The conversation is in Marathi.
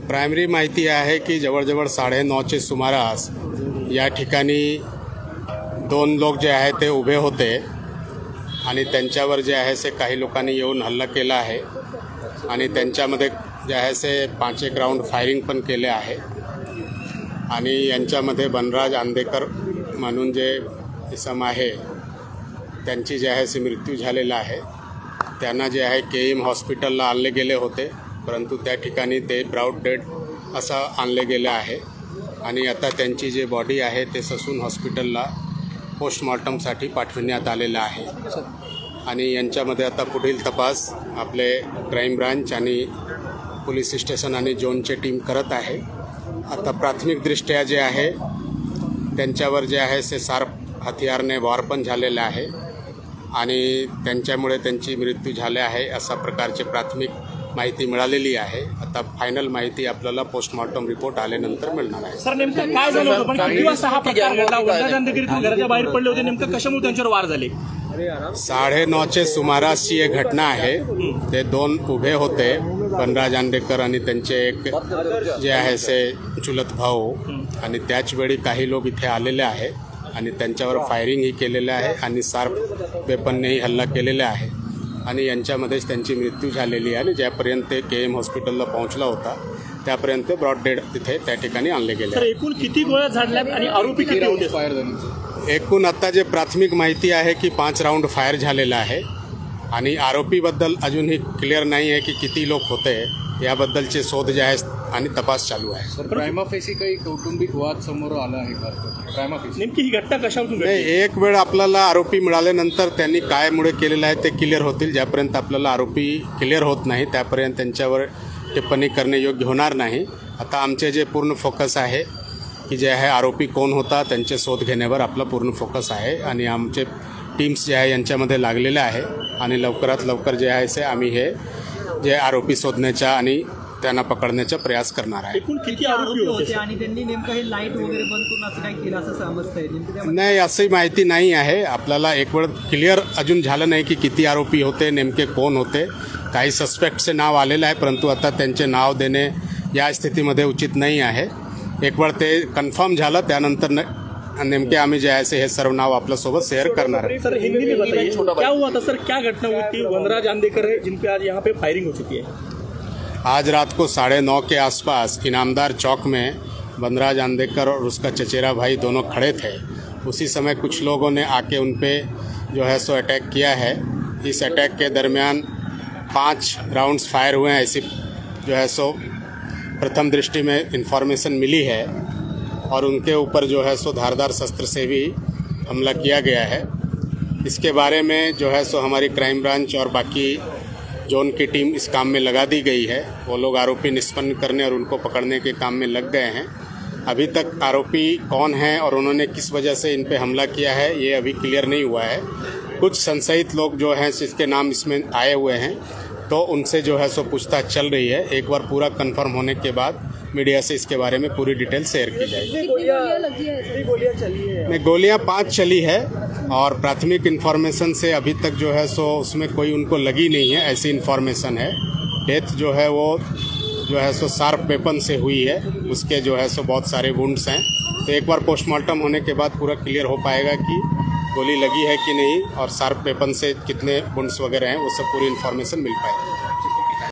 प्रायमरी माहिती आहे की जवळजवळ 9:30चे सुमारास या ठिकाणी 2 लोक जे आहे ते उभे होते आणि त्यांच्यावर जे आहे से काही लोकांनी येऊन हल्ला केला आहे आणि त्यांच्यामध्ये जे आहे से 5-1 राऊंड फायरिंग पण केले आहे आणि यांच्यामध्ये बनराज आंदेकर म्हणून जे इसम आहे त्यांची जे आहे से मृत्यू झालेला आहे। त्यांना जे आहे केईएम हॉस्पिटलला आणले गेले होते, परंतु त्या ठिकाणी ते ब्राउड डेड असं आणले गेले आहे आणि आता त्यांची जे बॉडी आहे ते ससून हॉस्पिटलला पोस्टमॉर्टमसाठी पाठविण्यात आलेलं आहे आणि यांच्यामध्ये आता पुढील तपास आपले क्राईम ब्रांच आणि पोलीस स्टेशन आणि झोनची टीम करत आहे। आता प्राथमिकदृष्ट्या जे आहे त्यांच्यावर जे आहे से शार्प हथियारने वार पण झालेला आहे आणि त्यांच्यामुळे त्यांची मृत्यू झाली आहे अशा प्रकारची प्राथमिक माहिती मिळालेली आहे। आता फायनल माहिती आपल्याला पोस्टमॉर्टम रिपोर्ट आल्यानंतर मिळणार आहे। सर नेमकं काय झालं होतं, पण किती वाजता हा प्रकार घडला? बनराज आंदेकर घराच्या बाहेर पडले होते, नेमकं कशामुळे त्यांच्यावर वार झाले? 9:30चे सुमारासची एक घटना आहे। ते 2 उभे होते, बनराज आंदेकर आणि त्यांचे एक जे आहे से चुलत भाऊ, आणि त्याच वेळी काही लोक इथे आलेले आहे आणि त्यांच्यावर फायरिंगही केलेलं आहे आणि शार्प वेपननेही हल्ला केलेला आहे आणि यांच्यामध्येच त्यांची मृत्यू झालेली आहे आणि ज्यापर्यंत ते केएम हॉस्पिटलला पोहोचला होता त्यापर्यंत ब्रॉड डेड तिथे त्या ठिकाणी आणले गेले। सर एकूण किती गोळ्या झाडल्यात आणि आरोपी किती होते? फायर झाले एकूण आता जे प्राथमिक माहिती आहे की 5 राऊंड फायर झालेला आहे आणि आरोपीबद्दल अजूनही क्लिअर नाही आहे की किती लोक होते, याबद्दलचे शोध जे आहे आणि तपास चालू आहे। सर प्रायमा फेसी काही कौटुंबिक वाद समोर आला आहे का? प्रायमा फेसी नेमकी ही घटना कशावरून घडली? नाही, एक वेळ आपल्याला आरोपी मिळाल्यानंतर त्यांनी काय मुळे केलेलं आहे ते क्लिअर होतील। ज्यापर्यंत आपल्याला आरोपी क्लिअर होत नाही त्यापर्यंत त्यांच्यावर टिप्पणी करणे योग्य होणार नाही। आता आमचे जे पूर्ण फोकस आहे की जे आहे आरोपी कोण होता त्यांचे शोध घेण्यावर आपला पूर्ण फोकस आहे आणि आमचे टीम्स जे आहे यांच्यामध्ये लागलेले आहे आणि लवकरात लवकर जे आहे से आम्ही हे जे आरोपी शोधण्याचा आणि त्यांना पकडण्याचा प्रयास करणार आहे। एकूण किती आरोपी होते आणि त्यांनी नेमकं हे लाईट वगैरे बंद करून असं काय केलं असं समजतंय? नाही, अशी माहिती नाही आहे। आपल्याला एक वेळ क्लिअर अजून झालं नाही की किती आरोपी होते, नेमके कोण होते। काही सस्पेक्टचे नाव आलेलं आहे, परंतु आता त्यांचे नाव देणे या स्थितीमध्ये उचित नाही आहे। एक वेळ ते कन्फर्म झालं त्यानंतर नेमके आम्ही जे आहे हे सर्व नाव आपल्यासोबत शेअर करणार है। सर हिंदी में बताइए क्या हुआ था सर, क्या घटना हुई थी? बनराज आंदेकर है जिन पे आज यहाँ पे फायरिंग हो चुकी है। आज रात को 9:30 के आसपास इनामदार चौक में बनराज आंदेकर और उसका चचेरा भाई दोनों खड़े थे। उसी समय कुछ लोगों ने आके उन पे जो है सो अटैक किया है। इस अटैक के दरमियान 5 राउंड्स फायर हुए हैं, ऐसी जो है सो प्रथम दृष्टि में इन्फॉर्मेशन मिली है और उनके ऊपर जो है सो धारदार शस्त्र से भी हमला किया गया है। इसके बारे में जो है सो हमारी क्राइम ब्रांच और बाकी जोन की टीम इस काम में लगा दी गई है। वो लोग आरोपी निष्पन्न करने और उनको पकड़ने के काम में लग गए हैं। अभी तक आरोपी कौन है और उन्होंने किस वजह से इन पे हमला किया है ये अभी क्लियर नहीं हुआ है। कुछ संशयित लोग जो हैं जिसके नाम इसमें आए हुए हैं तो उनसे जो है सो पूछताछ चल रही है। एक बार पूरा कंफर्म होने के बाद मीडिया से इसके बारे में पूरी डिटेल शेयर की जाएगी। गोलियां 5 चली है और प्राथमिक इन्फॉर्मेशन से अभी तक जो है सो उसमें कोई उनको लगी नहीं है, ऐसी इन्फॉर्मेशन है। डेथ जो है वो जो है सो शार्प वेपन से हुई है, उसके जो है सो बहुत सारे वुंड्स हैं। तो एक बार पोस्टमार्टम होने के बाद पूरा क्लियर हो पाएगा कि गोली लगी है कि नहीं और शार्प वेपन से कितने वुंड्स वगैरह हैं, वो सब पूरी इन्फॉर्मेशन मिल पाएगी।